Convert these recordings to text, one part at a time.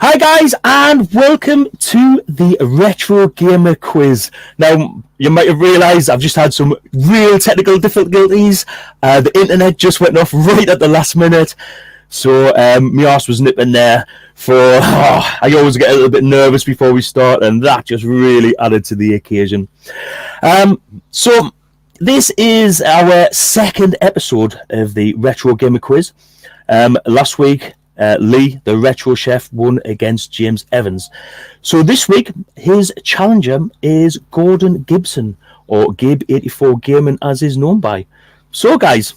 Hi guys, and welcome to the Retro Gamer Quiz. Now, you might have realised I've just had some real technical difficulties. The internet just went off right at the last minute, so my arse was nipping there. I always get a little bit nervous before we start, and that just really added to the occasion. So this is our second episode of the Retro Gamer Quiz. Last week, Lee, the RetroChef, won against James Evans. So this week, his challenger is Gordon Gibson, or Gib84 Gaming as is known by. So guys,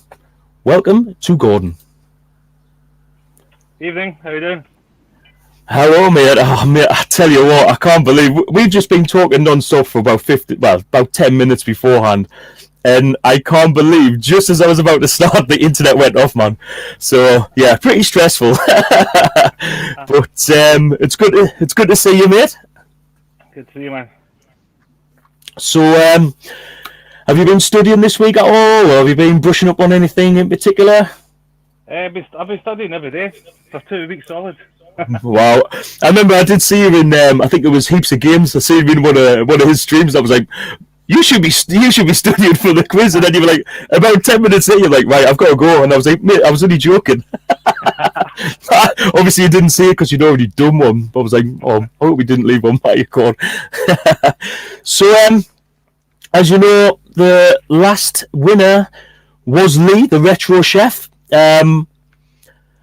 welcome to Gordon. Evening, how you doing? Hello, mate. Oh, mate, I tell you what, I can't believe we've just been talking non-stop for about 10 minutes beforehand. And I can't believe, just as I was about to start, the internet went off, man. So yeah, pretty stressful. But it's good to see you, mate. Good to see you, man. So have you been studying this week at all, or have you been brushing up on anything in particular? I've been studying every day for 2 weeks solid. Wow, I remember I did see you in I think it was Heaps of Games. I see you in one of his streams. I was like, You should be studying for the quiz, and then you were like, about 10 minutes in, you're like, right, I've got to go, and I was like, mate, I was only joking. Obviously, you didn't see it because you'd already done one, but I was like, oh, I hope we didn't leave one by your cord. So, as you know, the last winner was Lee, the RetroChef.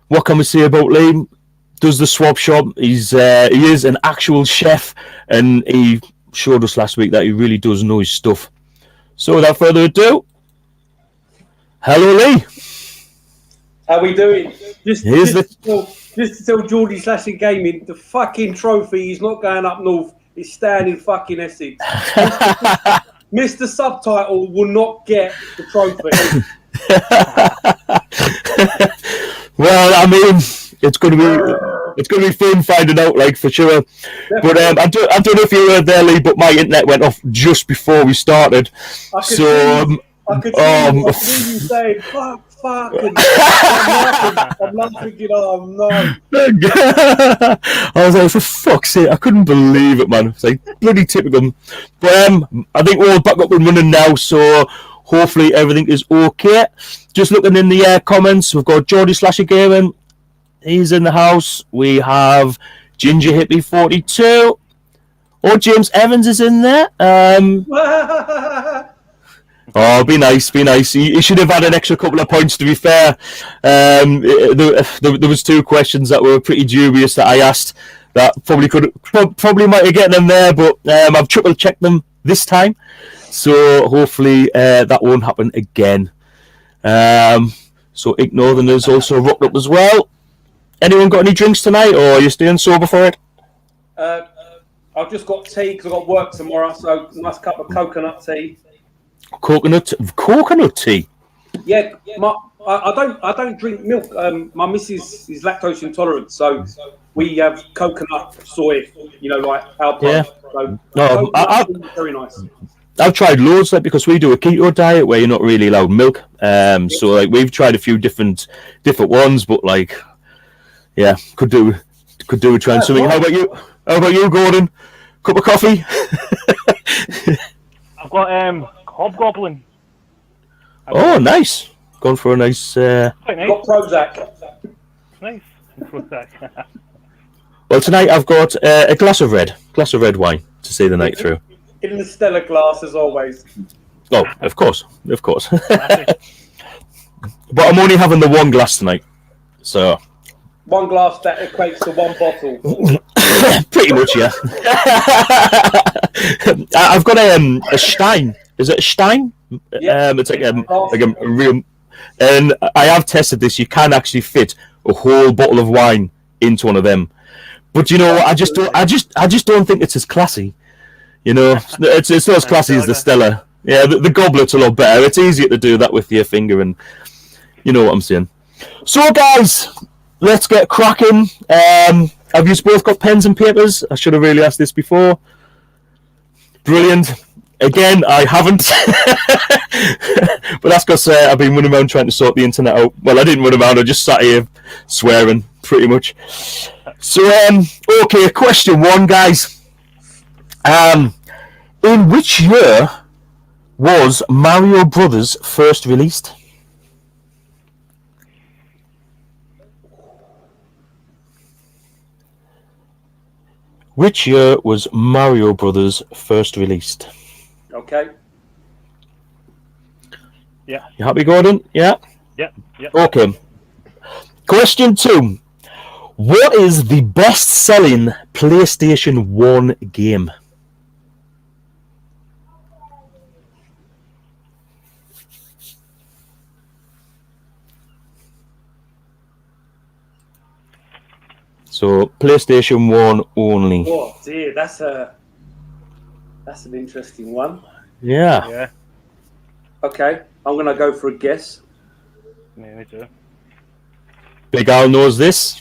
What can we say about Lee? Does the swap shop. He is an actual chef, and he showed us last week that he really does know his stuff. So without further ado, hello Lee. How we doing? Just to tell Geordie Slashing Gaming, the fucking trophy is not going up north, it's staying in fucking Essex. Mr. Subtitle will not get the trophy. Well, I mean, it's going to be fun finding out, like, for sure. But I don't know if you heard there, Lee, but my internet went off just before we started. I could see you saying, fuck, and I'm laughing, oh no. I was like, for fuck's sake, I couldn't believe it, man. It's like, bloody typical. But I think we're all back up and running now, so hopefully everything is okay. Just looking in the comments, we've got Geordie Slasher Gaming. He's in the house. We have Ginger Hippie 42. Oh, James Evans is in there. Oh, be nice. He should have had an extra couple of points, to be fair. There was two questions that were pretty dubious that I asked that probably might have gotten them there, but I've triple checked them this time. So hopefully that won't happen again. So Ink Northern is also rocked up as well. Anyone got any drinks tonight, or are you staying sober for it? I've just got tea because I've got work tomorrow, so nice cup of coconut tea. Coconut tea? Yeah, I don't drink milk. My missus is lactose intolerant, so we have coconut soy, like our product. Yeah. So very nice. I've tried loads, like, because we do a keto diet where you're not really allowed milk. So like we've tried a few different ones, but like, yeah, could do with trying something. How about you, Gordon? Cup of coffee? I've got Hobgoblin. Oh, nice. Gone for a nice. Quite nice. Got Prozac. Nice. Prozac. Well, tonight I've got a glass of red wine to see the night through. In the Stella glass, as always. Oh, of course. But I'm only having the one glass tonight, so. One glass that equates to one bottle. Pretty much, yeah. I've got a Stein. Is it a Stein? Yeah. It's like a real. And I have tested this. You can actually fit a whole bottle of wine into one of them. But you know, I just don't think it's as classy. It's not as classy as the Stella. Yeah, the goblet's a lot better. It's easier to do that with your finger, and you know what I'm saying. So, guys, let's get cracking. Have you both got pens and papers? I should have really asked this before. Brilliant. Again, I haven't. But that's because I've been running around trying to sort the internet out. Well, I didn't run around, I just sat here swearing, pretty much. So, okay, question 1, guys. In which year was Mario Brothers first released? Which year was Mario Brothers first released? Okay. Yeah. You happy, Gordon? Yeah? Yeah. Yeah. Okay. Question 2. What is the best-selling PlayStation 1 game? So, PlayStation 1 only. Oh dear, that's an interesting one. Yeah. Yeah. Okay, I'm gonna go for a guess. Yeah, me too. Big Al knows this.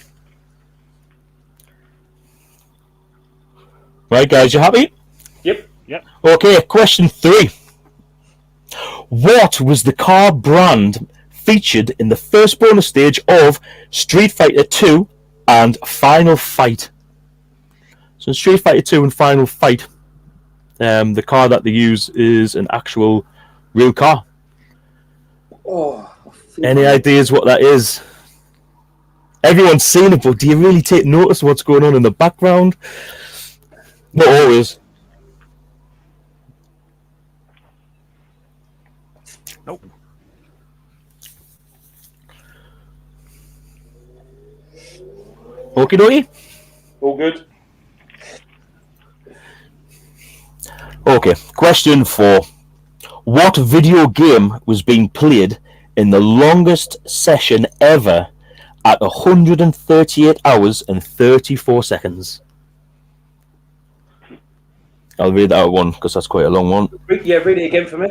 Right, guys, you happy? Yep. Yep. Okay, question 3. What was the car brand featured in the first bonus stage of Street Fighter 2 and Final Fight? So in Street Fighter 2 and Final Fight, the car that they use is an actual real car. Oh. Any ideas what that is? Everyone's seen it, but do you really take notice of what's going on in the background? Not always. Nope. Okie dokie. All good. Okay, question 4. What video game was being played in the longest session ever at 138 hours and 34 seconds? I'll read that one because that's quite a long one. Yeah, read it again for me.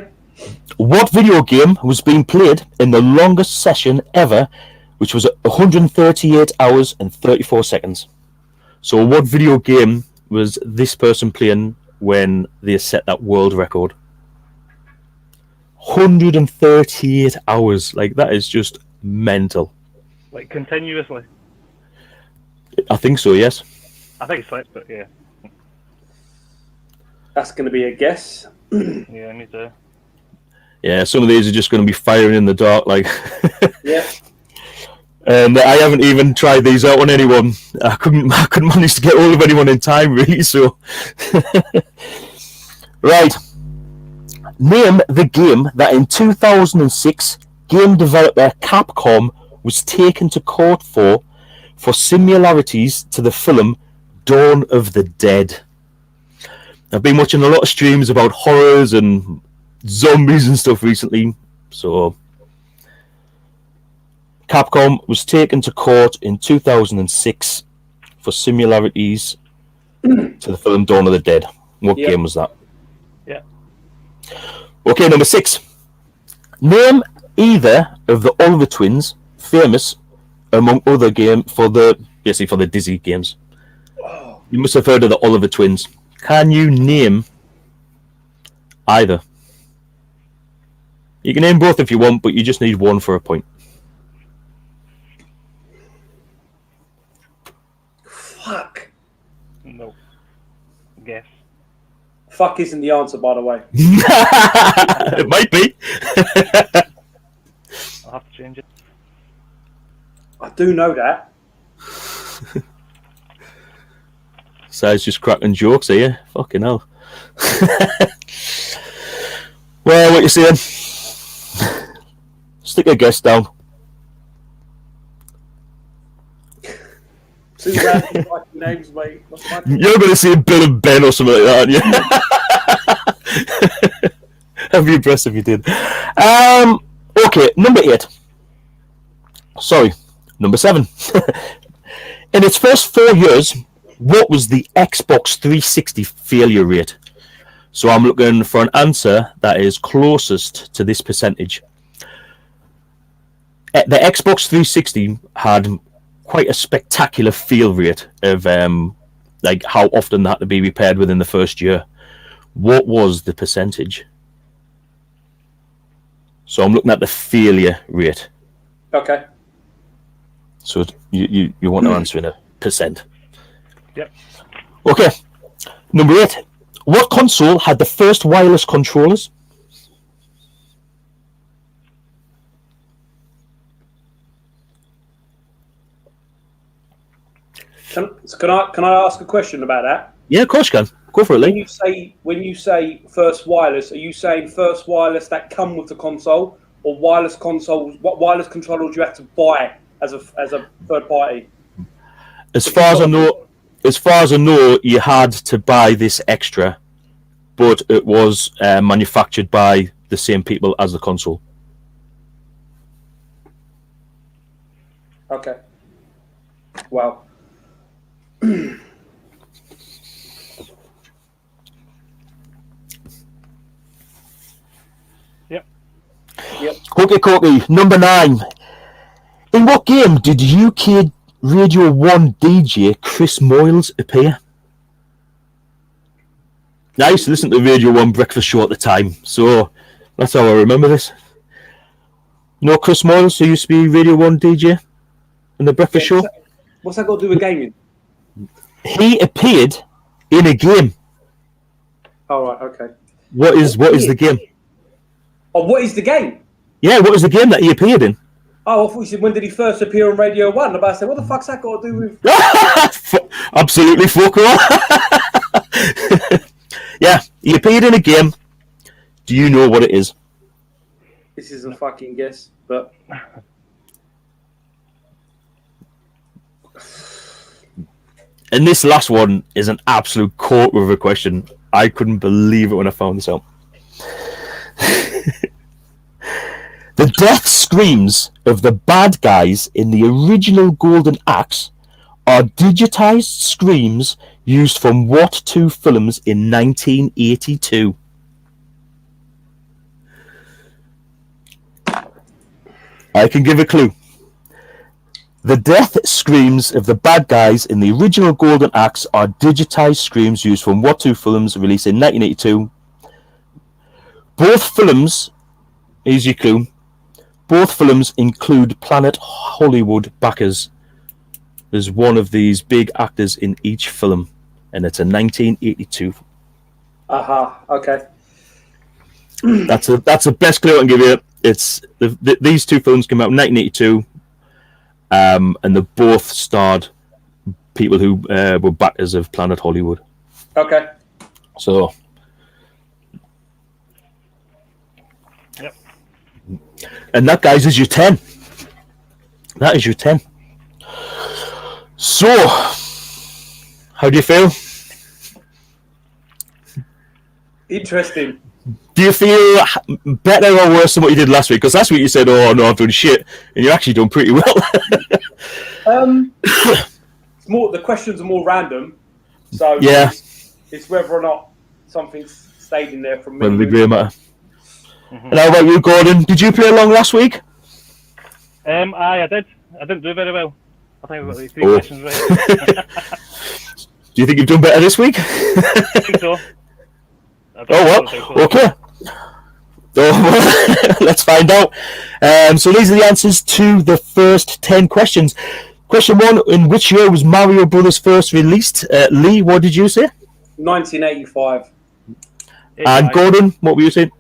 What video game was being played in the longest session ever, which was 138 hours and 34 seconds? So what video game was this person playing when they set that world record? 138 hours. Like, that is just mental. Like, continuously. I think so, yes. I think it's like, but yeah. That's going to be a guess. Yeah, me too. Yeah, some of these are just going to be firing in the dark, like. Yeah. And I haven't even tried these out on anyone. I couldn't manage to get hold of anyone in time, really. So, right. Name the game that in 2006 game developer Capcom was taken to court for similarities to the film Dawn of the Dead. I've been watching a lot of streams about horrors and zombies and stuff recently, so Capcom was taken to court in 2006 for similarities to the film Dawn of the Dead. What game was that? Yeah. Okay, number 6. Name either of the Oliver twins, famous among other games for the Dizzy games. You must have heard of the Oliver twins. Can you name either? You can name both if you want, but you just need one for a point. Fuck. No. Guess. Fuck isn't the answer, by the way. It might be. I'll have to change it. I do know that. Si's just cracking jokes here. Fucking hell. Well, what you saying? Stick a guess down. Two random fucking names, mate. You're going to say Bill and Ben or something like that, aren't you? That'd be impressive if you did. Okay, number 8. Sorry, number 7. In its first 4 years, what was the Xbox 360 failure rate? So I'm looking for an answer that is closest to this percentage. The Xbox 360 had quite a spectacular fail rate of like how often that had to be repaired within the first year. What was the percentage? So I'm looking at the failure rate. Okay. So you want to answer in a percent. Yep. Okay. Number 8. What console had the first wireless controllers? Can I ask a question about that? Yeah, of course you can. Go for it, Lee. When you say first wireless, are you saying first wireless that come with the console, or wireless consoles? What wireless controller do you have to buy as a third party? As far as I know, you had to buy this extra, but it was manufactured by the same people as the console. Okay. Wow. Yep. Cookie. Number 9. In what game did UK Radio 1 DJ Chris Moyles appear? Now, I used to listen to the Radio 1 breakfast show at the time, so that's how I remember this. You know Chris Moyles, who used to be Radio 1 DJ in the breakfast show? What's that got to do with gaming? He appeared in a game. Oh, right, okay. What is the game? Oh, what is the game? Yeah, what was the game that he appeared in? Oh, I thought you said, when did he first appear on Radio 1? And I said, what the fuck's that got to do with... Absolutely fuck all. Yeah, he appeared in a game. Do you know what it is? This is a fucking guess, but... And this last one is an absolute corker of a question. I couldn't believe it when I found this out. The death screams of the bad guys in the original Golden Axe are digitized screams used from what 2 films in 1982? I can give a clue. The death screams of the bad guys in the original Golden Axe are digitized screams used from what 2 films released in 1982? Both films, here's your clue, both films include Planet Hollywood backers. There's one of these big actors in each film, and it's a 1982. Okay. That's the best clue I can give you. It's these 2 films came out in 1982, and they both starred people who were backers of Planet Hollywood. Okay. So, yep. And that, guys, is your 10. That is your 10. So, how do you feel? Interesting. Do you feel better or worse than what you did last week? Because last week you said, "Oh no, I've done shit," and you're actually done pretty well. It's more, the questions are more random, so yeah, it's whether or not something's stayed in there from me. Whether the grey matter. And how about you, Gordon? Did you play along last week? I did. I didn't do very well. I think I've got these 3 questions right. Do you think you've done better this week? I think so. Okay. Oh, let's find out. So these are the answers to the first 10 questions. Question 1, in which year was Mario Brothers first released? Lee, what did you say? 1985. And Gordon, what were you saying?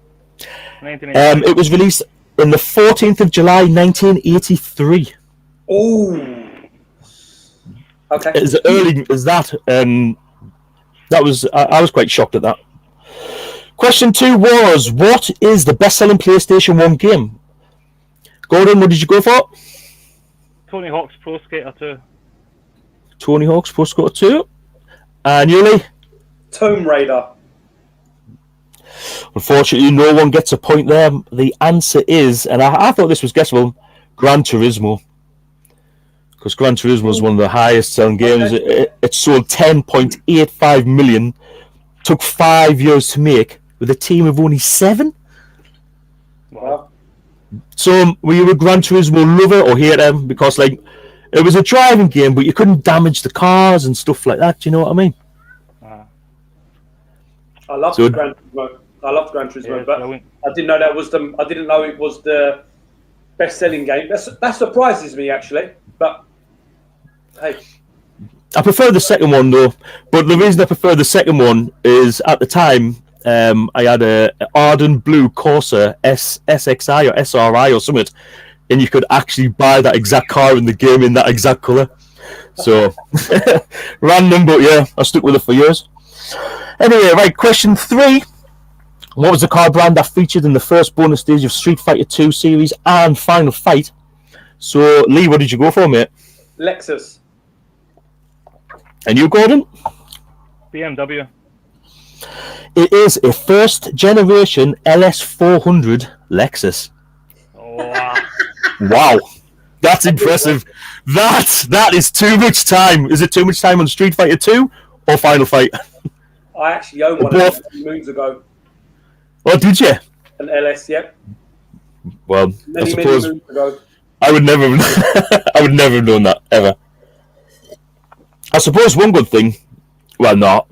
1985. It was released on the 14th of July, 1983. Oh. Okay. As early as that, that was I was quite shocked at that. Question 2 was, what is the best-selling PlayStation 1 game? Gordon, what did you go for? Tony Hawk's Pro Skater 2. Tony Hawk's Pro Skater 2. And Yuli? Tomb Raider. Unfortunately, no one gets a point there. The answer is, and I thought this was guessable, Gran Turismo. Because Gran Turismo is one of the highest-selling games. Okay. It sold 10.85 million. Took 5 years to make, with a team of only 7. Wow. So, were you a Gran Turismo lover or hater? Because, like, it was a driving game, but you couldn't damage the cars and stuff like that. Do you know what I mean? I love So- Gran Turismo. I love Gran Turismo, Yeah, but brilliant. I didn't know that was the. I didn't know it was the best-selling game. That surprises me actually. But hey, I prefer the second one though, but the reason I prefer the second one is at the time I had a Arden Blue Corsa SXI or SRI or something, and you could actually buy that exact car in the game in that exact colour. So random, but yeah, I stuck with it for years. Anyway, right, question 3. What was the car brand that featured in the first bonus stage of Street Fighter 2 series and Final Fight? So, Lee, what did you go for, mate? Lexus. And you, Gordon? BMW. It is a first generation LS400 Lexus. Oh, wow. Wow, that's impressive. That is too much time. Is it too much time on Street Fighter 2 or Final Fight? I actually owned one Both. of them moons ago. Oh, did you? An LS, yep. Well, I Many suppose moons ago. I would never I would never have known that ever. I suppose one good thing. Well, no.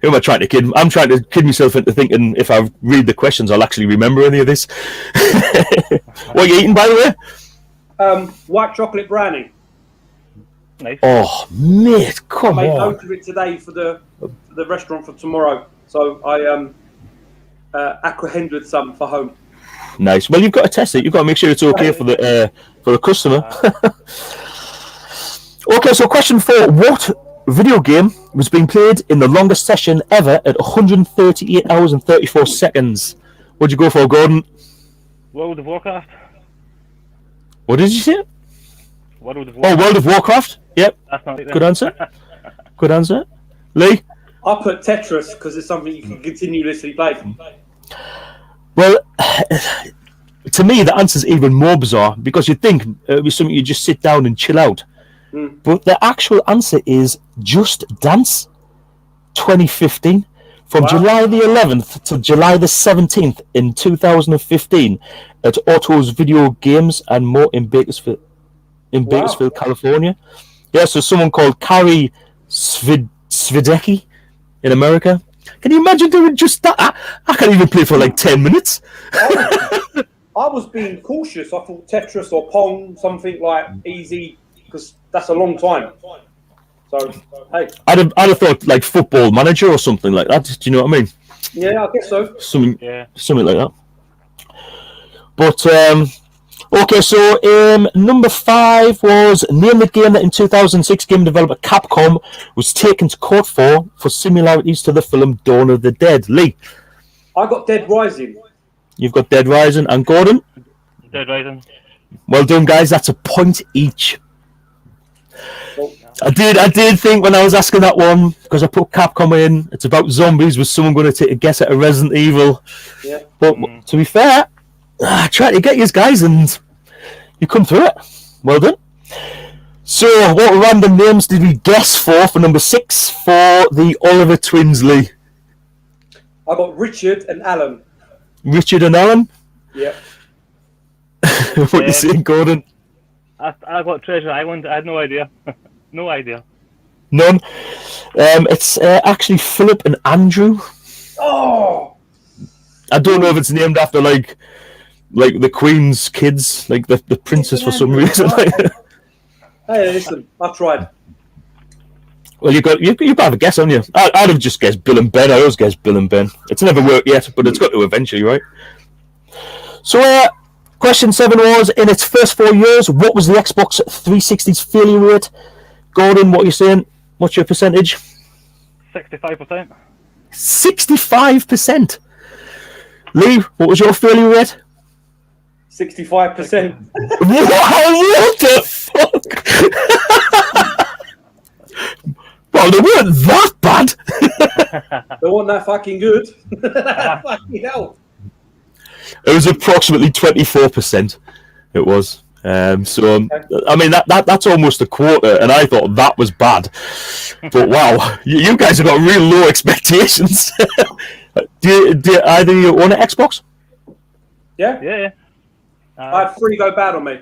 Who am I trying to kid? I'm trying to kid myself into thinking if I read the questions, I'll actually remember any of this. What are you eating, by the way? White chocolate brownie. Nice. Oh, mate, I come made on. note of it today for the restaurant for tomorrow. So I apprehended some for home. Nice. Well, you've got to test it. You've got to make sure it's okay for the customer. Okay, so question 4. What video game was being played in the longest session ever at 138 hours and 34 seconds? What'd you go for, Gordon? World of Warcraft. What did you say? World of Oh, Warcraft. World of Warcraft. Yep. That's not it. Good answer. Good answer. Lee? I put Tetris because it's something you can continuously play. Well, to me, the answer's even more bizarre because you'd think it would be something you just sit down and chill out. But the actual answer is Just Dance 2015. From Wow. July the 11th to July the 17th in 2015 at Otto's Video Games and more in Bakersfield, California. Yeah, so someone called Carrie Svidecki in America. Can you imagine doing just that? I can't even play for like 10 minutes. I was being cautious. I thought Tetris or Pong, something like easy, because that's a long time. So, hey. I'd have thought like Football Manager or something like that. Do you know what I mean? Yeah, I guess so. Something like that. But okay, so number 5 was name the game that in 2006 game developer Capcom was taken to court for similarities to the film Dawn of the Dead. Lee, I got Dead Rising. you've got Dead Rising, and Gordon. Dead Rising. Well done, guys. That's a point each. Well, I did think when I was asking that one, because I put Capcom in, it's about zombies. Was someone going to take a guess at a Resident Evil? yeah. But to be fair, I tried to get you guys, and you come through it. Well done. So, what random names did we guess for number 6 for the Oliver twins, Lee? I got Richard and Alan. Richard and Alan? Yeah. What you saying, Gordon? I got Treasure Island. I had no idea. No idea. None. It's actually Philip and Andrew. Oh! I don't know if it's named after like the Queen's kids, like the princess for some reason. Hey, listen, I tried. Well, you have a guess, haven't you? I'd have just guessed Bill and Ben. I always guess Bill and Ben. It's never worked yet, but it's got to eventually, right? So, question 7 was, in its first 4 years, what was the Xbox 360's failure rate? Gordon, what are you saying? What's your percentage? 65%. 65%. Lee, what was your failure rate? 65%. What the fuck? Well, they weren't that bad. They weren't that fucking good. Fucking hell. It was approximately 24%. It was. So, I mean, that's almost a quarter, and I thought that was bad. But wow, you guys have got real low expectations. do either of you own an Xbox? Yeah? Yeah. I had 3 go bad on me.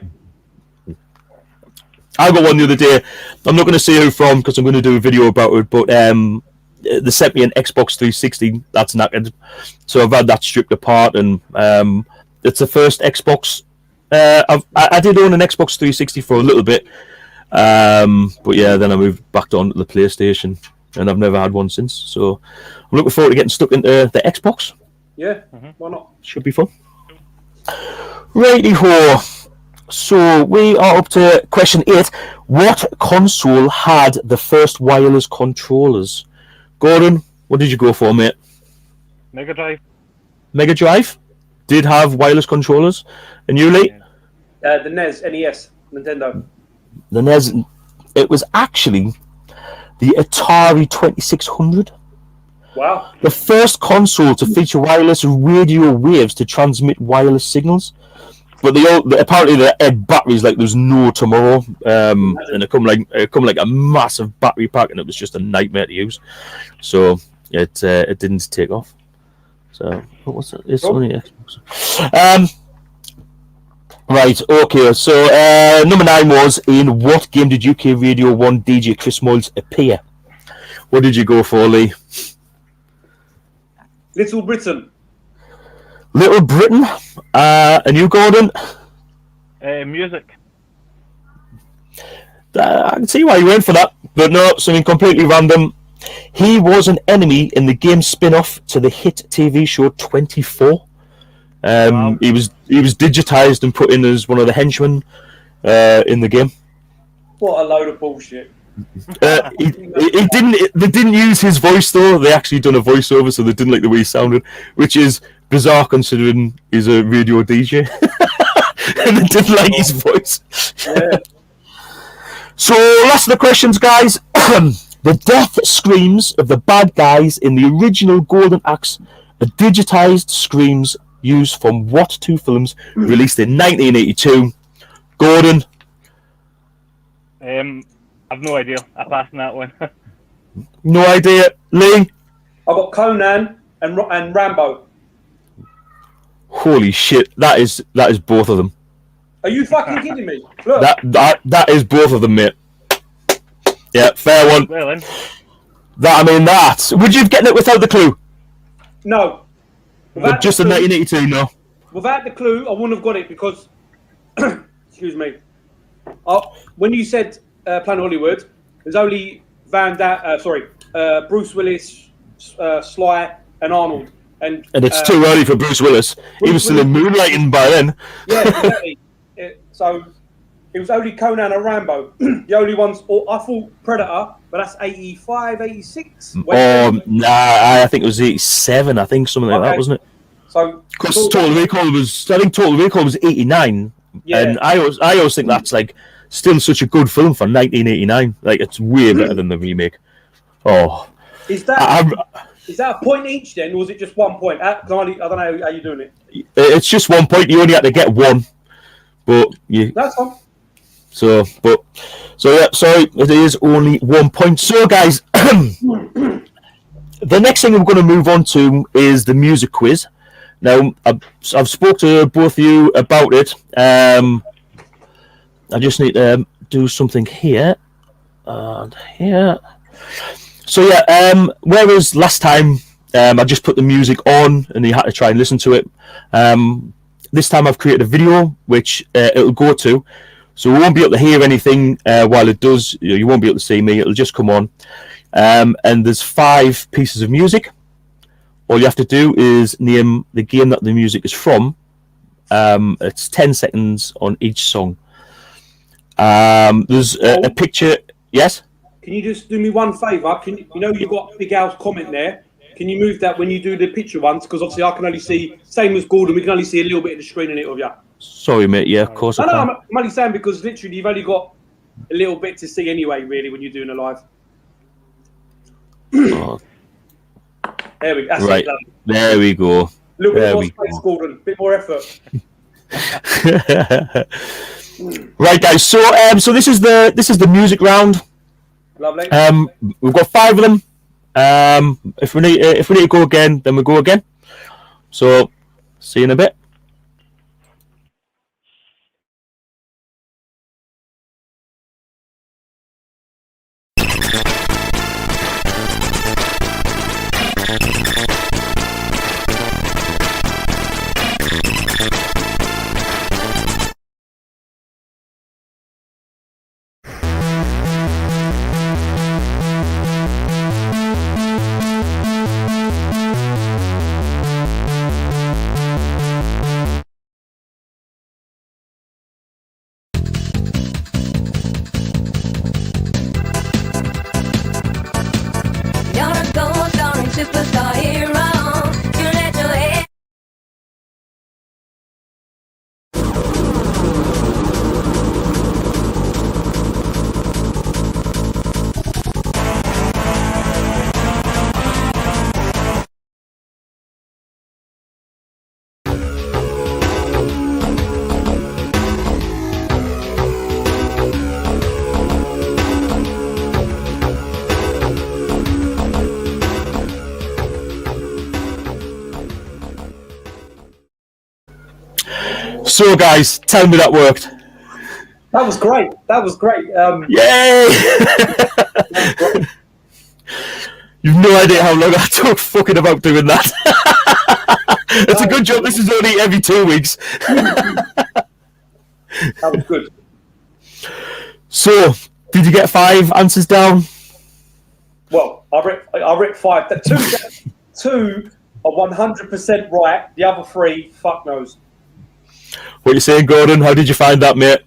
I got one the other day. I'm not going to say who from because I'm going to do a video about it. But they sent me an Xbox 360 that's knackered, so I've had that stripped apart, and it's the first Xbox. I did own an Xbox 360 for a little bit, but yeah, then I moved back on to the PlayStation, and I've never had one since. So I'm looking forward to getting stuck into the Xbox. Yeah, why not? Should be fun. Righty-ho. So we are up to question 8. What console had the first wireless controllers? Gordon, what did you go for, mate? Mega Drive. Mega Drive did have wireless controllers. And you, Lee? The NES, Nintendo. The NES. It was actually the Atari 2600. Wow. The first console to feature wireless radio waves to transmit wireless signals. But apparently they had batteries like there's no tomorrow, and it come like a massive battery pack, and it was just a nightmare to use. So it didn't take off. So what was it? It's only Xbox. Right. Okay. So number 9 was, in what game did UK Radio 1 DJ Chris Moyles appear? What did you go for, Lee? Little Britain. Little Britain. And you, Gordon? Music. I can see why you went for that, but no, something completely random. He was an enemy in the game spin-off to the hit TV show 24. Wow. He was digitized and put in as one of the henchmen in the game. What a load of bullshit. They didn't use his voice though. They actually done a voiceover, so they didn't like the way he sounded, which is bizarre considering he's a radio DJ. And they didn't like his voice. Yeah. So last of the questions, guys. The death screams of the bad guys in the original Golden Axe are digitized screams used from what 2 films released in 1982? Gordon? I've no idea. I passed on that one. No idea. Lee? I got Conan and Rambo. Holy shit! That is both of them. Are you fucking kidding me? Look. That is both of them, mate. Yeah, fair one. Well then. That. Would you have gotten it without the clue? No. But just in 1982, no. Without the clue, I wouldn't have got it because. Excuse me. When you said Planet Hollywood, there's only Bruce Willis, Sly, and Arnold. And it's too early for Bruce Willis. He was still in Moonlighting by then. Yeah, exactly. So it was only Conan and Rambo. The only ones. I thought Predator, but that's 85, 86. I think it was 87. I think something like that, wasn't it? So because Total Recall was 89. Yeah. And I always think that's like still such a good film for 1989. Like it's way better than the remake. Oh, is that a point each then, or was it just 1 point? I don't know how you're doing it. It's just 1 point. You only had to get one, but that's fine. So yeah. Sorry, it is only 1 point. So guys, the next thing we're going to move on to is the music quiz. Now I've spoke to both of you about it. I just need to do something here and here. So yeah, whereas last time I just put the music on and you had to try and listen to it. This time I've created a video which it'll go to, so we won't be able to hear anything while it does. You won't be able to see me. It'll just come on, and there's 5 pieces of music. All you have to do is name the game that the music is from. It's 10 seconds on each song. There's a picture. Yes. Can you just do me one favour? You've got Big Al's comment there. Can you move that when you do the picture ones? Because obviously I can only see, same as Gordon, we can only see a little bit of the screen in it of you. Sorry, mate. Yeah, of course. I'm only saying because literally you've only got a little bit to see anyway, really, when you're doing a live. Oh. There we go. Right. There we go. A little bit more space, Gordon. A bit more effort. Right, guys. So this is the music round. Lovely. We've got 5 of them. If we need to go again, then we'll go again. So, see you in a bit. You're a gold orange superstar hero. You let your head. So, guys, tell me that worked. That was great. That was great. Yay! You've no idea how long I took fucking about doing that. It's a good job this is only every 2 weeks. That was good. So, did you get 5 answers down? Well, I ripped 5. Two are 100% right. The other 3, fuck knows. What you saying, Gordon? How did you find that, mate?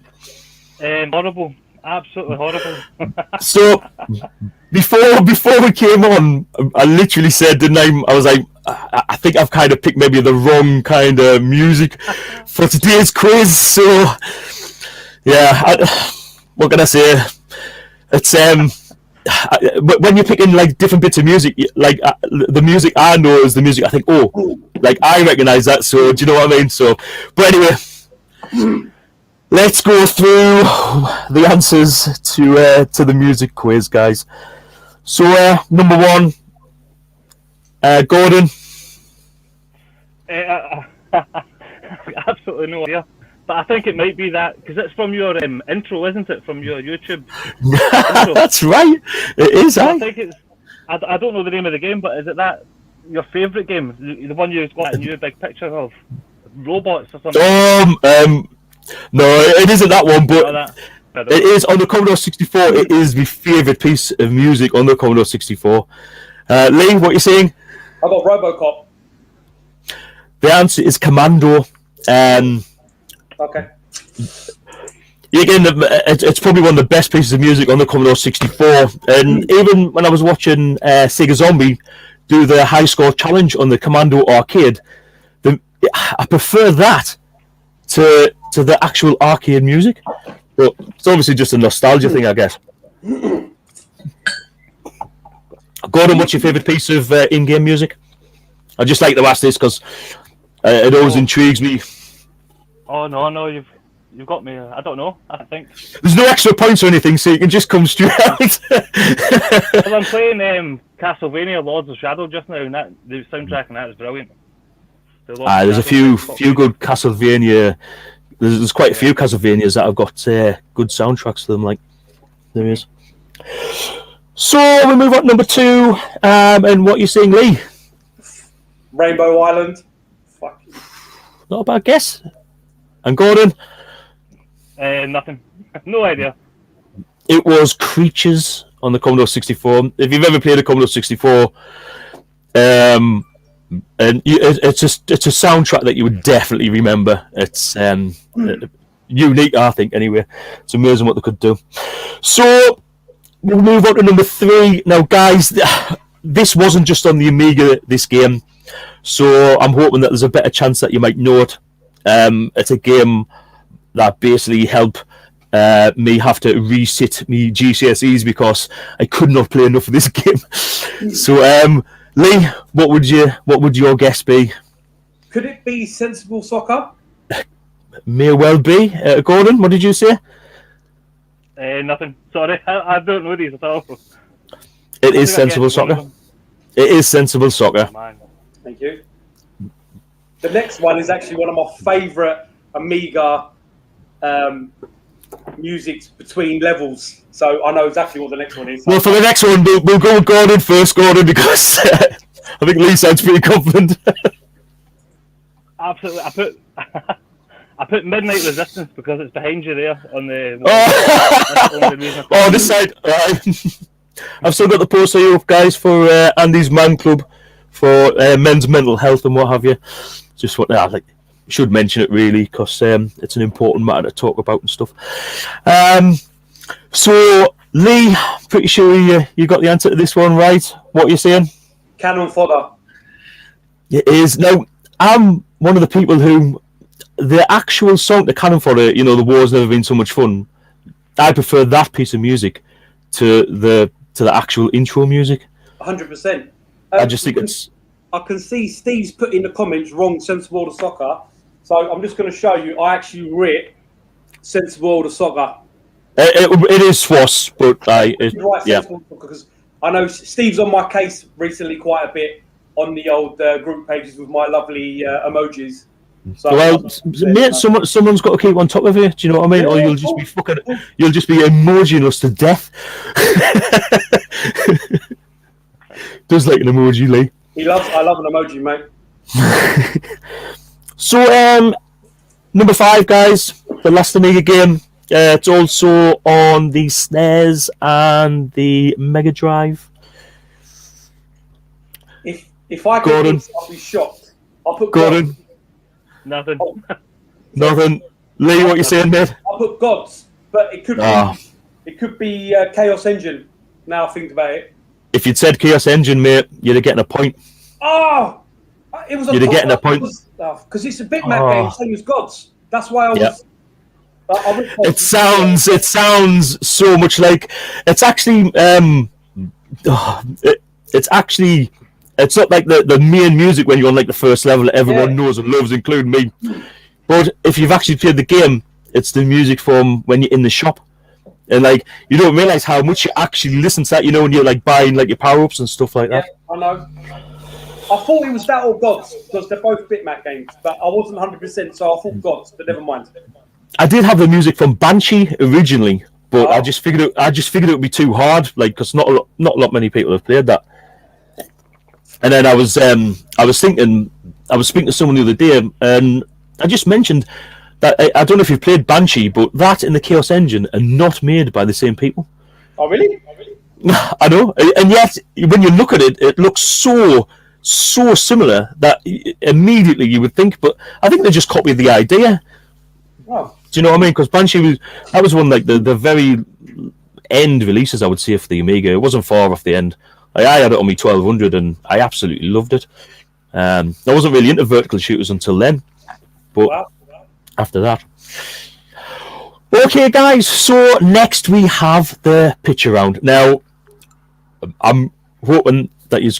Horrible. Absolutely horrible. So, before we came on, I literally said, didn't I? I was like, I think I've kind of picked maybe the wrong kind of music for today's quiz. So, yeah, what can I say? It's when you're picking like different bits of music, like the music I know is the music I think, oh, like I recognise that. So, do you know what I mean? So, but anyway, let's go through the answers to the music quiz, guys. So, number 1, Gordon. Absolutely no idea. But I think it might be that, because it's from your intro, isn't it? From your YouTube intro. That's right. It is, I think it's... I don't know the name of the game, but is it that your favourite game? The one you've got a new big picture of? Robots or something? No, it isn't that one, but it is on the Commodore 64. It is my favourite piece of music on the Commodore 64. Lee, what are you saying? I got RoboCop. The answer is Commando. Okay. Again, it's probably one of the best pieces of music on the Commodore 64. And even when I was watching Sega Zombie do the high score challenge on the Commando arcade, I prefer that to the actual arcade music. But it's obviously just a nostalgia thing, I guess. Gordon, what's your favourite piece of in-game music? I just like to ask this because it always intrigues me. Oh no, you've got me. I don't know. I think There's no extra points or anything, so you can just come straight out. well, I'm playing Castlevania Lords of Shadow just now, and the soundtrack and that is brilliant. There's a few good Castlevania. There's quite a few Castlevanias that have got good soundtracks to them. Like there is. So we move on to number 2, and what you're saying, Lee? Rainbow Island. Fuck. Not a bad guess. And Gordon? Nothing. No idea. It was Creatures on the Commodore 64. If you've ever played a Commodore 64, and it's a soundtrack that you would definitely remember. It's unique, I think. Anyway, it's amazing what they could do. So we'll move on to number 3 now, guys. This wasn't just on the Amiga. This game, so I'm hoping that there's a better chance that you might know it. It's a game that basically helped me have to resit me GCSEs because I could not play enough of this game. So, Lee, what would your guess be? Could it be Sensible Soccer? May well be. Gordon, what did you say? Nothing. Sorry, I don't know these at all. It is Sensible Soccer. It is Sensible Soccer. Man. Thank you. The next one is actually one of my favourite Amiga musics between levels. So I know exactly what the next one is. Well, for the next one, we'll go with Gordon first, Gordon, because I think Lee sounds pretty confident. Absolutely. I put Midnight Resistance because it's behind you there on the. That's the only reason I put Oh, this side. I've still got the poster here up, guys, for Andy's Man Club for men's mental health and what have you. Just what I like. Should mention it really because it's an important matter to talk about and stuff. So Lee, pretty sure you got the answer to this one, right? What are you saying? Cannon fodder. It is. Now, I'm one of the people who the actual song, the Cannon Fodder, you know, The War's Never Been So Much Fun. I prefer that piece of music to the actual intro music. 100%. I just think it's. I can see Steve's put in the comments wrong Sensible World of Soccer. So I'm just going to show you. I actually writ Sensible World of Soccer. It is SWOS, but yeah. Because I know Steve's on my case recently quite a bit on the old group pages with my lovely emojis. So well, mate, someone's got to keep on top of it. Do you know what I mean? Yeah, or you'll just be you'll just be emojiing us to death. Does like an emoji, Lee. I love an emoji, mate. So, number 5, guys, the last Amiga game. It's also on the SNES and the Mega Drive. If I could, I'll be shocked. I'll put Gordon. Nothing. Nothing. Lee, what you saying, mate? I'll put Gods, but it could be Chaos Engine. Now I think about it. If you'd said Chaos Engine, mate, you'd have getting a point. Oh, it was. You'd have getting a point because it's a bitmap game, same as Gods. That's why I was. Yep. It sounds so much like it's actually it's not like the main music when you're on like the first level that everyone knows and loves, including me. But if you've actually played the game, it's the music from when you're in the shop, and like you don't realize how much you actually listen to that. You know, when you're like buying like your power ups and stuff like that. I know. I thought it was that or Gods because they're both bitmap games, but I wasn't 100%, so I thought Gods, but never mind. I did have the music from Banshee originally, but I just figured it would be too hard, like because not a lot many people have played that. And then I was speaking to someone the other day, and I just mentioned that I don't know if you've played Banshee, but that and the Chaos Engine are not made by the same people. Oh really? I know, and yet when you look at it, it looks so similar that immediately you would think. But I think they just copied the idea. Oh. Do you know what I mean? Because Banshee was one like the very end releases, I would say, for the Amiga. It wasn't far off the end. I had it on my 1200 and I absolutely loved it. I wasn't really into vertical shooters until then, but after that. Okay, guys. So next we have the picture round. Now, I'm hoping that you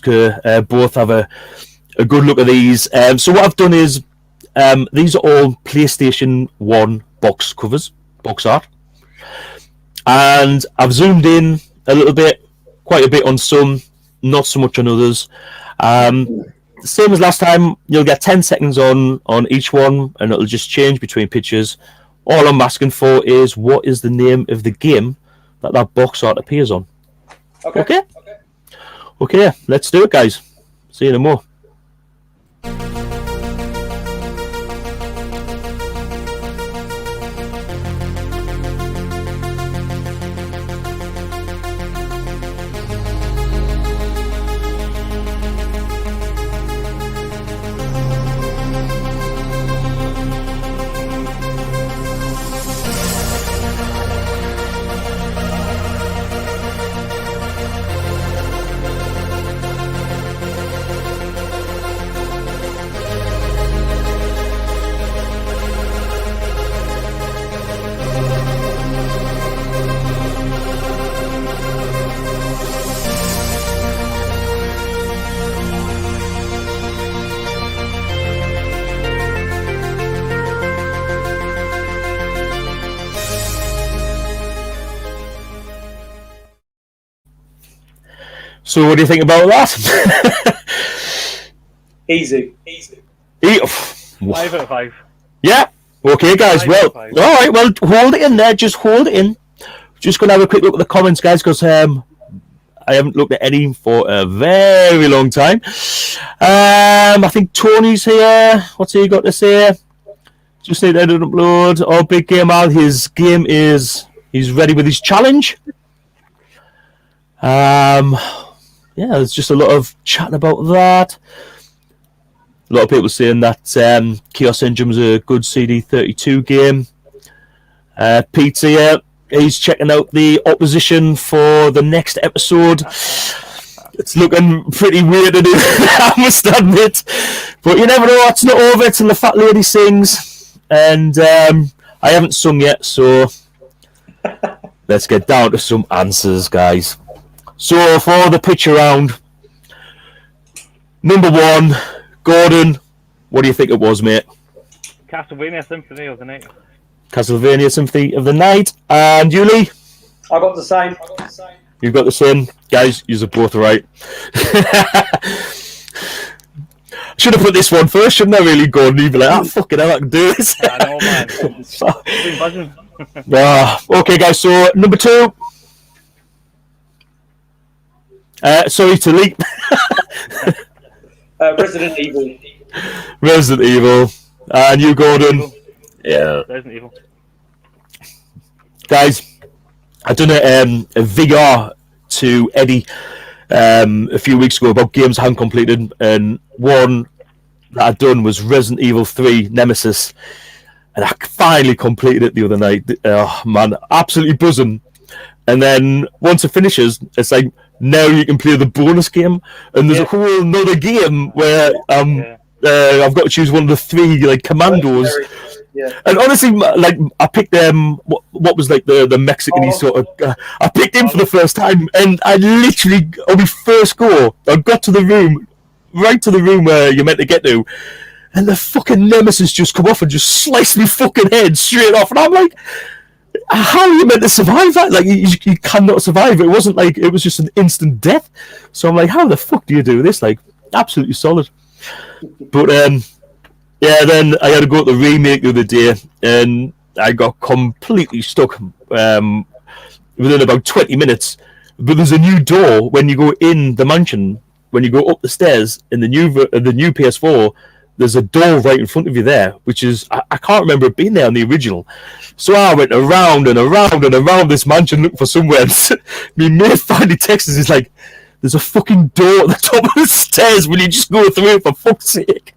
both have a good look at these. So what I've done is these are all PlayStation 1 box covers, box art, and I've zoomed in a little bit, quite a bit on some, not so much on others. Same as last time, you'll get 10 seconds on each one, and it'll just change between pictures. All I'm asking for is what is the name of the game that box art appears on. Okay, let's do it, guys. See you in a more. So what do you think about that? Easy. 5 out of 5. Yeah. Okay, guys. Well, all right. Well, hold it in there. Just hold it in. Just going to have a quick look at the comments, guys, because I I haven't looked at any for a very long time. I think Tony's here. What's he got to say? Just need to edit and upload. Oh, Big Game Al, his game is... He's ready with his challenge. There's just a lot of chat about that. A lot of people saying that Chaos Engine was a good CD32 game. Pete's here. He's checking out the opposition for the next episode. It's looking pretty weird, I must admit. But you never know, it's not over till the fat lady sings. And I haven't sung yet, so let's get down to some answers, guys. So for the picture round, number 1, Gordon, what do you think it was, mate? Castlevania Symphony of the Night. Castlevania Symphony of the Night. And you, Lee? I got the same. You've got the same. Guys, you're both right. Should have put this one first, shouldn't I, really, Gordon? You'd be like, fucking hell, I can do this. I know, man. I've been buzzing. Okay, guys, so number 2. Sorry to leap. Resident Evil. Resident Evil. And you, Gordon? Yeah. Resident Evil. Guys, I done a VR to Eddie a few weeks ago about games I hadn't completed, and one that I'd done was Resident Evil 3 Nemesis, and I finally completed it the other night. Oh man, absolutely buzzing. And then once it finishes, it's like, now you can play the bonus game, and there's a whole another game where I've got to choose one of the 3 like commandos. Yeah. And honestly, like, I picked what was like the Mexican sort of. I picked him for the first time, and I literally on my first go, I got to the room, right to the room where you're meant to get to, and the fucking Nemesis just come off and just sliced me fucking head straight off, and I'm like, how are you meant to survive that? Like, you cannot survive. It wasn't like, it was just an instant death. So I'm like, how the fuck do you do this? Like, absolutely solid. But then I had to go to the remake the other day, and I got completely stuck within about 20 minutes. But there's a new door when you go in the mansion, when you go up the stairs in the new PS4. There's a door right in front of you there, which is, I can't remember it being there on the original. So I went around and around and around this mansion looking for somewhere. My mate finally texts us, he's like, there's a fucking door at the top of the stairs. Will you just go through it, for fuck's sake?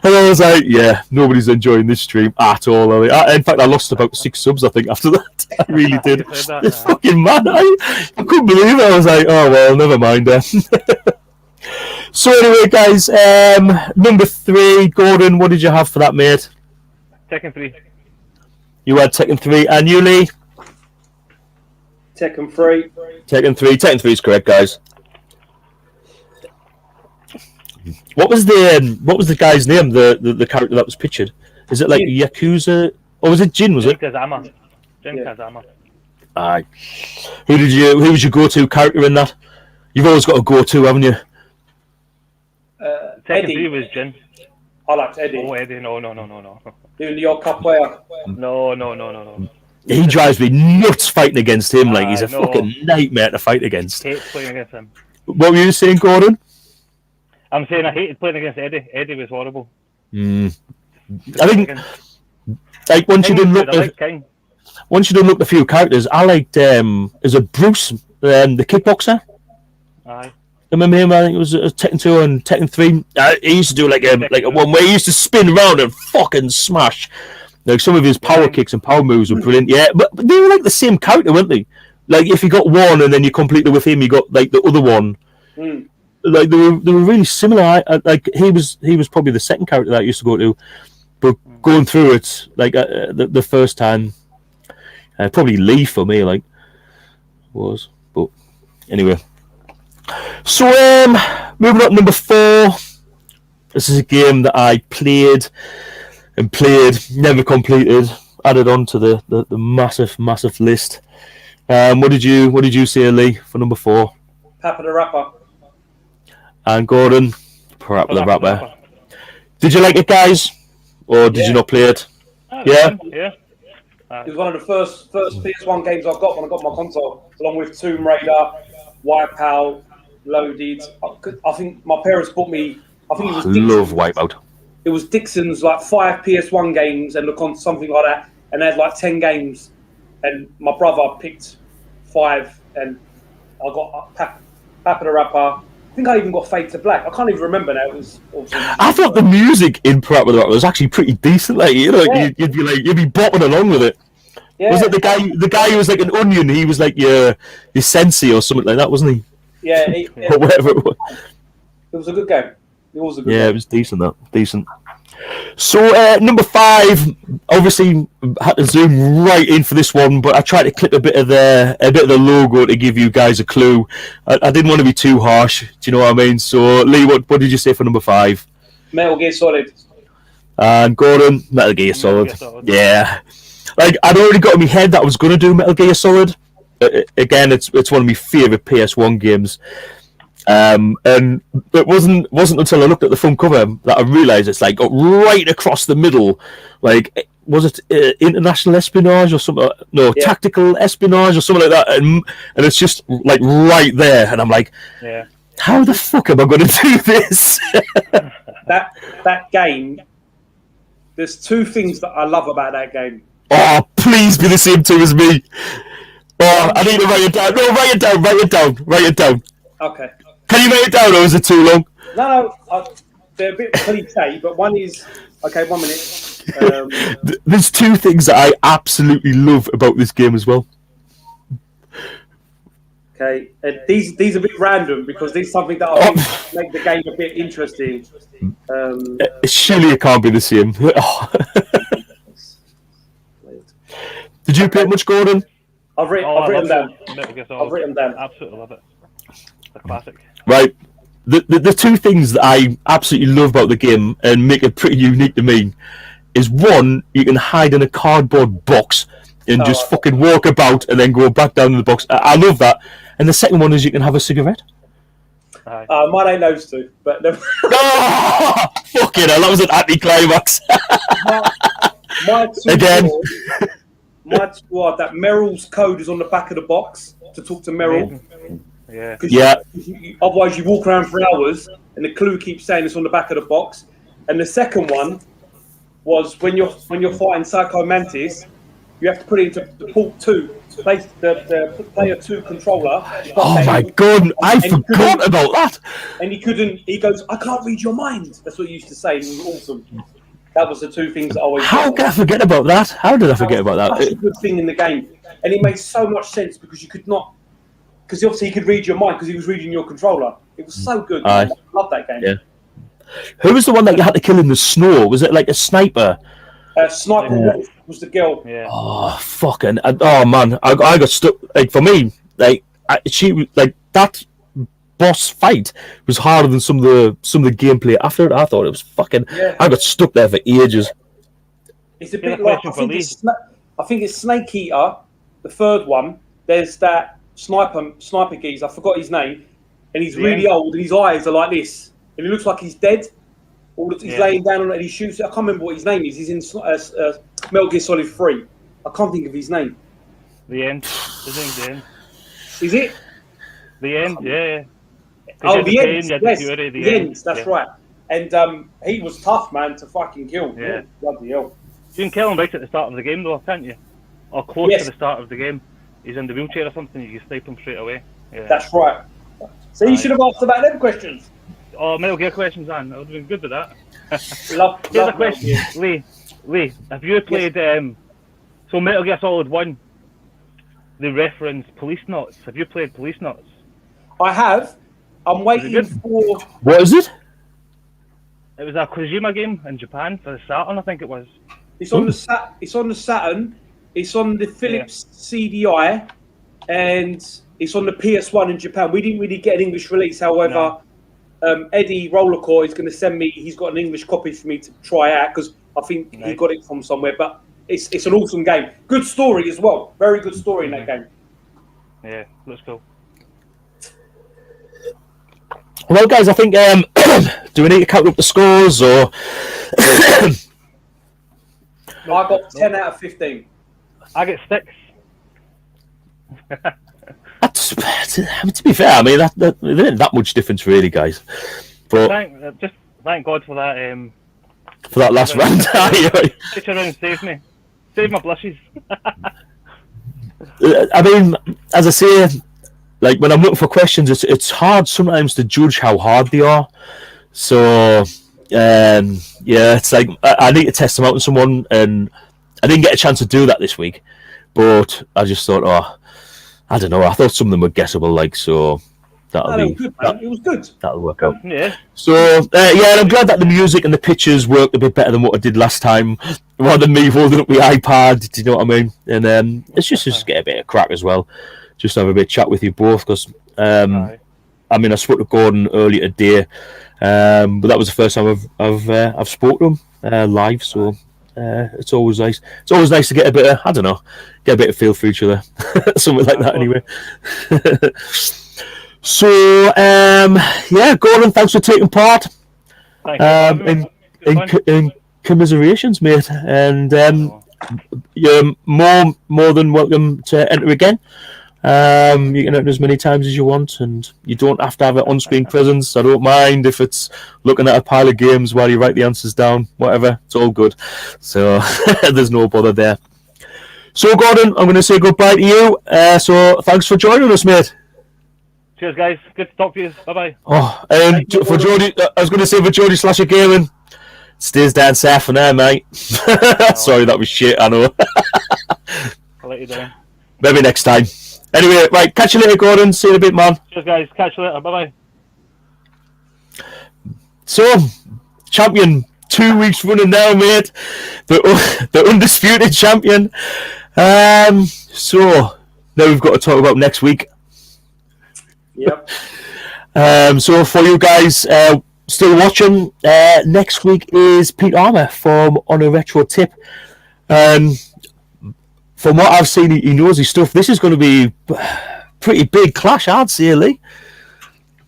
And I was like, yeah, nobody's enjoying this stream at all. In fact, I lost about 6 subs, I think, after that. I really did. It's fucking mad. I couldn't believe it. I was like, oh, well, never mind. So anyway, guys, number 3, Gordon, what did you have for that, mate? Tekken 3. You had Tekken 3, and you, Lee? Tekken 3. Tekken 3. Tekken 3 is correct, guys. What was the guy's name? The character that was pictured? Is it like Yakuza? Or was it Jin? Was it? Kazama. Jin Kazama. Aye. Who was your go-to character in that? You've always got a go-to, haven't you? Tekken 3 was Jin. I liked Eddie. Oh, Eddie, no. Doing the odd capoeira. No. He drives me nuts fighting against him. Like, he's a fucking nightmare to fight against. Hate playing against him. What were you saying, Gordon? I'm saying I hated playing against Eddie. Eddie was horrible. I think, like, once you didn't look a few characters, I liked is it Bruce, the kickboxer? Aye. Remember him? I think it was Tekken 2 and Tekken 3. He used to do like a one where he used to spin around and fucking smash. Like, some of his power kicks and power moves were brilliant. Yeah, but they were like the same character, weren't they? Like, if you got one and then you completed with him, you got like the other one. Like, they were really similar. Like, he was probably the second character that I used to go to, but going through it like the first time, probably Lee for me. Like, was, but anyway. So moving on to number 4. This is a game that I played, never completed. Added on to the massive list. What did you say, Lee, for number 4? Papa the Rapper. And Gordon, Papa the Rapper. Did you like it, guys, or did you not play it? Yeah. It was one of the first PS1 games I got when I got my console, along with Tomb Raider, Wipeout, Loaded. I think my parents bought me. I think it was love Wipeout. It was Dixon's like 5 PS1 games and something like that, and they had like 10 games. And my brother picked 5, and I got Papa the Rapper. I think I even got Fade to Black. I can't even remember now. It was awesome. I thought the music in Papa the Rapper was actually pretty decent. Like, you know, yeah. you'd be bopping along with it. Yeah. Was it the guy who was like an onion? He was like your sensei or something like that, wasn't he? Yeah, or whatever it was. It was a good game. It was a good game. It was decent. So number 5, obviously had to zoom right in for this one, but I tried to clip a bit of the logo to give you guys a clue. I didn't want to be too harsh. Do you know what I mean? So Lee, what did you say for number 5? Metal Gear Solid. And Gordon, Metal Gear Solid. Yeah, like I'd already got in my head that I was going to do Metal Gear Solid. Again, it's one of my favourite PS1 games. And it wasn't until I looked at the front cover that I realised it's like right across the middle. Like, was it international espionage or something? No, tactical espionage or something like that. And it's just like right there. And I'm like, how the fuck am I going to do this? that game. There's 2 things that I love about that game. Oh, please be the same 2 as me. Oh, I need to write it down. No, write it down. Okay. Can you write it down, or is it too long? No, they're a bit cliche, but one is... Okay, 1 minute. There's 2 things that I absolutely love about this game as well. Okay, these are a bit random because these are something that I think make the game a bit interesting. Surely it can't be the same. Did you play much, Gordon? I've written down. I've written down. Absolutely love it. The classic. Right. The 2 things that I absolutely love about the game and make it pretty unique to me is, 1, you can hide in a cardboard box and just fucking walk about and then go back down in the box. I love that. And the second one is you can have a cigarette. Mine ain't those 2, but oh, fucking hell, that was an anti-climax. my 2 again. My 2 are that Meryl's code is on the back of the box to talk to Meryl. Yeah. Otherwise, you walk around for hours, and the clue keeps saying it's on the back of the box. And the second one was when you're fighting Psycho Mantis, you have to put it into the port 2, place the player 2 controller. Oh my god, I forgot about that. And he goes, I can't read your mind. That's what he used to say. It was awesome. That was the 2 things that I always. How can I forget about that? How did I forget about that? Such a good thing in the game, and it made so much sense because you could not. Because obviously he could read your mind because he was reading your controller. It was so good. I love that game. Yeah. Who was the one that you had to kill in the snow? Was it like a sniper? Sniper Wolf was the girl. Yeah. Oh fucking! Oh man, I got stuck. Like for me, like she like that boss fight was harder than some of the gameplay after it. I thought it was fucking. Yeah. I got stuck there for ages. It's a bit like I think it's Snake Eater, the 3rd one. There's that sniper geese. I forgot his name, and he's really old, and his eyes are like this, and he looks like he's dead. He's laying down on it, and he shoots it. I can't remember what his name is. He's in Metal Gear Solid 3. I can't think of his name. The End. His name's The End. Is it? The End, yeah. Oh, The End. Yes, The End. That's right. And he was tough, man, to fucking kill. Yeah. Bloody hell. You can kill him right at the start of the game, though, can't you? Or close to the start of the game. He's in the wheelchair or something, you can snipe him straight away. Yeah. That's right. So you should have asked about them questions. Oh, Metal Gear questions, man. I would have been good with that. Here's a question. Lee, have you played... so Metal Gear Solid 1, they reference Police Knots. Have you played Police Knots? I have. I'm waiting for... What is it? It was a Kojima game in Japan for the Saturn, I think it was. It's on the Saturn. It's on the Philips CDI, and it's on the PS1 in Japan. We didn't really get an English release, however, Eddie Rollercore is going to send me. He's got an English copy for me to try out because I think he got it from somewhere. But it's an awesome game. Good story as well. Very good story in that game. Yeah, looks cool. Well, guys, I think do we need to count up the scores or? I got 10 out of 15. I get 6. To be fair, I mean, there isn't that much difference, really, guys. But Thank God for that. For that last round, Picture round saved me. Saved my blushes. I mean, as I say, like when I'm looking for questions, it's hard sometimes to judge how hard they are. So, yeah, it's like I need to test them out on someone, and I didn't get a chance to do that this week. But I just thought, I don't know. I thought some of them were guessable, like, so it was good. That'll work out. Yeah. So yeah, I'm glad that the music and the pictures worked a bit better than what I did last time, rather than me holding up my iPad. Do you know what I mean? And it's just get a bit of crack as well. Just have a bit of chat with you both, because I mean, I spoke to Gordon earlier today, but that was the first time I've spoken to him live. So it's always nice. It's always nice to get a bit of, I don't know, get a bit of feel for each other, something like that. Anyway. So, yeah, Gordon, thanks for taking part. In commiserations, mate. And you're more than welcome to enter again. You can enter as many times as you want, and you don't have to have an on-screen presence. I don't mind if it's looking at a pile of games while you write the answers down, whatever. It's all good. So, there's no bother there. So, Gordon, I'm going to say goodbye to you. So, thanks for joining us, mate. Cheers, guys. Good to talk to you. Bye-bye. Oh, and for Jody, I was going to say for Jody Slasher Gaming, stays down south for now, mate. Sorry, that was shit, I know. I'll let you down. Maybe next time. Anyway, right, catch you later, Gordon. See you in a bit, man. Cheers, guys. Catch you later. Bye-bye. So, champion, 2 weeks running now, mate. The undisputed champion. So, now we've got to talk about next week. Yep. So for you guys still watching, next week is Pete Armour from On a Retro Tip. From what I've seen, he knows his stuff. This is going to be pretty big clash, I'd say, Lee.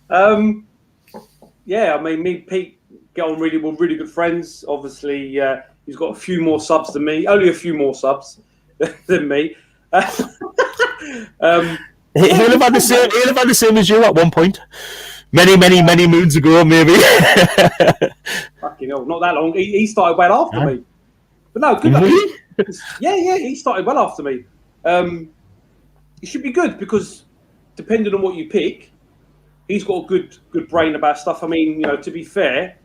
Yeah, I mean, me and Pete get on really well, really good friends. Obviously, he's got a few more subs than me, only a few more subs than me. He'll have had the same as you at one point. Many moons ago, maybe. Fucking hell, not that long. He started well after me. But no, good luck. Yeah, he started well after me. It should be good, because depending on what you pick, he's got a good brain about stuff. I mean, to be fair,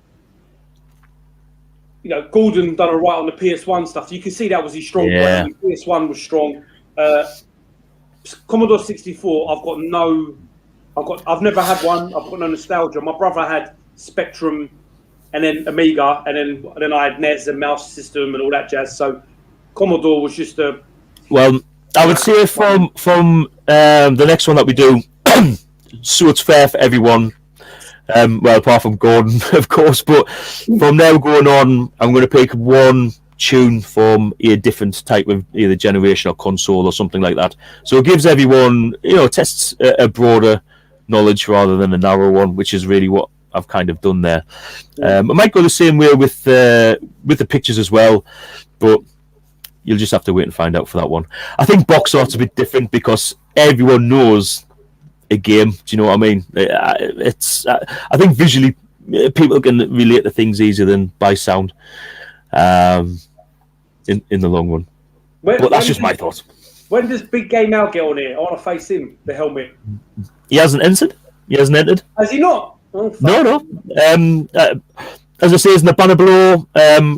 Gordon done all right on the PS1 stuff. You can see that was his strong point. PS1 was strong. Commodore 64, I've never had one. I've got no nostalgia. My brother had Spectrum, and then Amiga, and then I had NES and Mouse System and all that jazz. So Commodore was just a... Well, I would say from the next one that we do, so it's fair for everyone. Well, apart from Gordon, of course. But from now going on, I'm going to pick one tune from a different type of either generation or console or something like that. So it gives everyone, tests a broader knowledge rather than a narrow one, which is really what I've kind of done there. I might go the same way with the pictures as well, but you'll just have to wait and find out for that one. I think box art's a bit different because everyone knows a game. Do you know what I mean? I think visually people can relate to things easier than by sound. In the long run. But that's just my thoughts. When does Big Game Al get on here? I want to face him, the helmet. He hasn't entered. Has he not? Oh, no. As I say, in the banner below,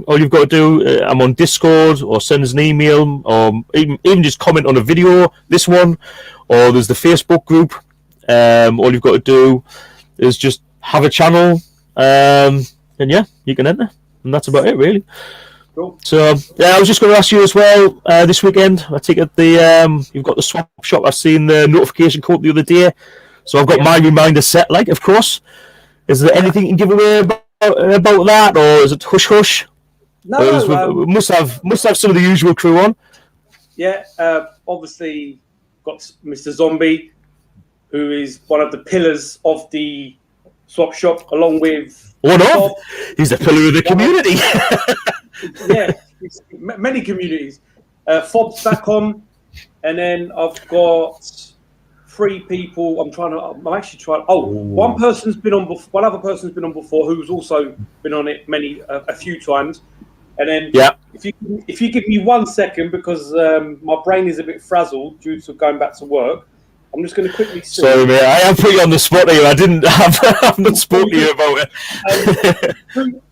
all you've got to do, I'm on Discord, or send us an email, or even just comment on a video, this one, or there's the Facebook group. All you've got to do is just have a channel, and yeah, you can enter. And that's about it, really. Cool. So, I was just going to ask you as well, this weekend, I take it you've got the swap shop. I've seen the notification code the other day, so I've got my reminder set, of course. Is there anything you can give away about that, or is it hush-hush? No, must have some of the usual crew on. Yeah, obviously got Mr. Zombie, who is one of the pillars of the swap shop, along with... He's a pillar of the community. Yeah, many communities. Fob's back on, and then I've got 3 people. I'm actually trying. Oh, one person's been on before. One other person's been on before, who's also been on it a few times. And then, if you give me 1 second, because my brain is a bit frazzled due to going back to work, I'm just going to quickly see. Sorry, mate. I am putting you on the spot here. I've not spoken to you about it.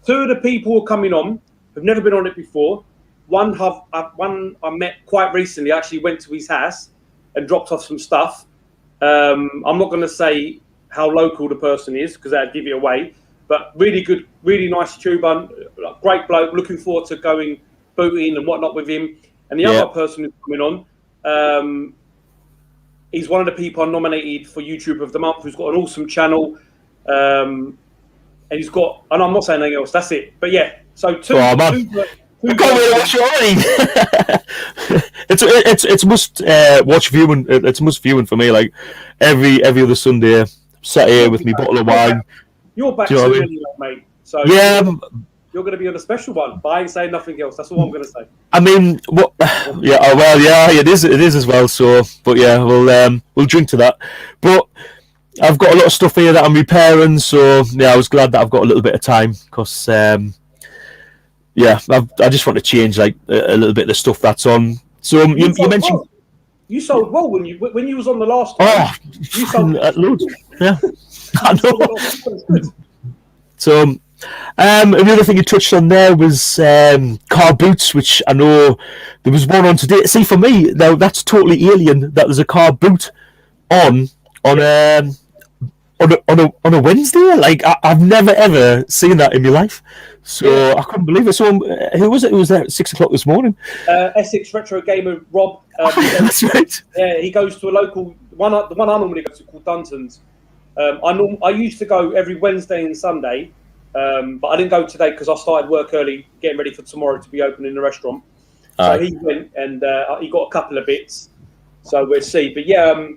2 of the people who are coming on have never been on it before. One I met quite recently. I actually went to his house and dropped off some stuff. I'm not going to say how local the person is because that'd give it away. But really good, really nice tuber, great bloke. Looking forward to going booting and whatnot with him. And the other person who's coming on, he's one of the people I nominated for YouTube of the month. Who's got an awesome channel, and he's got. And I'm not saying anything else. That's it. But yeah, so two. I can't wait to watch it already. It's must watch viewing. It's must viewing for me. Like every other Sunday, sat here with me bottle of wine. You're back soon anyway, mate. So yeah, you're going to be on a special one. But I ain't saying nothing else. That's all I'm going to say. I mean, what? Yeah, well, yeah, it is as well. So, but yeah, we'll drink to that. But I've got a lot of stuff here that I'm repairing. So yeah, I was glad that I've got a little bit of time because yeah, I just want to change like a little bit of the stuff that's on. So you mentioned. Well. You sold well when you was on the last time. Oh, you sold loads. Yeah, I know. So, another thing you touched on there was car boots, which I know there was one on today. See, for me, now that's totally alien that there's a car boot on a Wednesday. Like I've never ever seen that in my life. So I couldn't believe it. So who was it? Who was there at 6 o'clock this morning? Essex retro gamer Rob. That's right. Yeah, he goes to a local one. The one I normally go to called Dunton's. I used to go every Wednesday and Sunday, but I didn't go today because I started work early, getting ready for tomorrow to be opening the restaurant. So he went and he got a couple of bits. So we'll see. But yeah,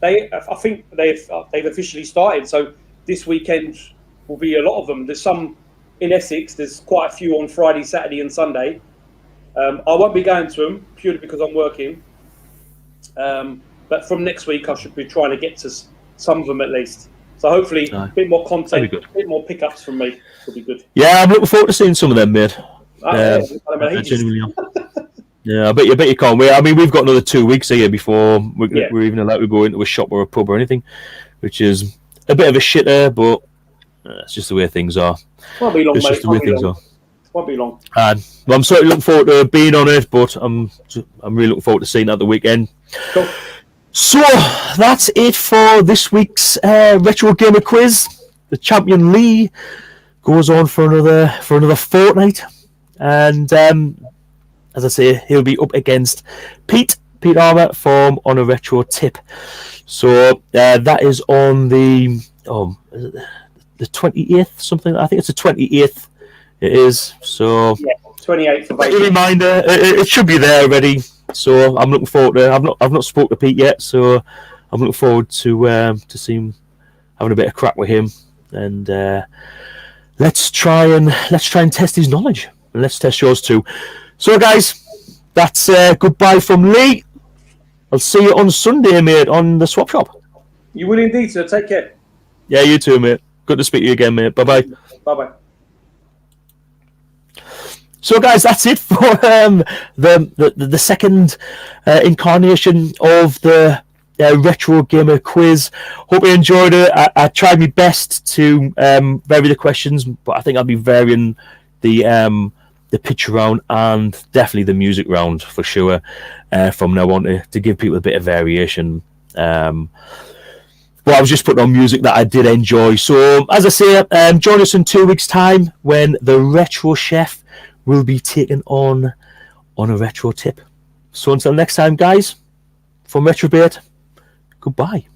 I think they've officially started. So this weekend will be a lot of them. There's some in Essex. There's quite a few on Friday, Saturday, and Sunday. I won't be going to them purely because I'm working. But from next week, I should be trying to get to some of them at least. So hopefully, a bit more content, a bit more pickups from me will be good. Yeah, I'm looking forward to seeing some of them, mate. I genuinely am. Yeah, I bet you can't wait. I mean, we've got another 2 weeks here before we're even allowed to go into a shop or a pub or anything, which is a bit of a shitter, but it's just the way things are. Won't be long, it's mate. just the way things are. Won't be long. Well, I'm certainly looking forward to being on it, but I'm really looking forward to seeing that the weekend. Cool. So that's it for this week's Retro Gamer Quiz. The champion Lee goes on for another fortnight, and as I say, he'll be up against Pete Armour from On a Retro Tip. So that is on the 28th, something. I think it's the 28th. It is. So yeah, 28th of April. A reminder, it should be there already. So I'm looking forward to. I've not spoken to Pete yet, so I'm looking forward to seeing having a bit of crack with him, and let's try and test his knowledge, and let's test yours too. So guys, that's goodbye from Lee. I'll see you on Sunday, mate, on the swap shop. You will indeed, sir. Take care. Yeah, you too, mate. Good to speak to you again, mate. Bye bye. Bye bye. So, guys, that's it for the second incarnation of the Retro Gamer Quiz. Hope you enjoyed it. I tried my best to vary the questions, but I think I'll be varying the picture round and definitely the music round for sure from now on to give people a bit of variation. Well, I was just putting on music that I did enjoy. So, as I say, join us in 2 weeks' time when the RetroChef will be taken on a retro tip. So until next time, guys, from Retrobait, goodbye.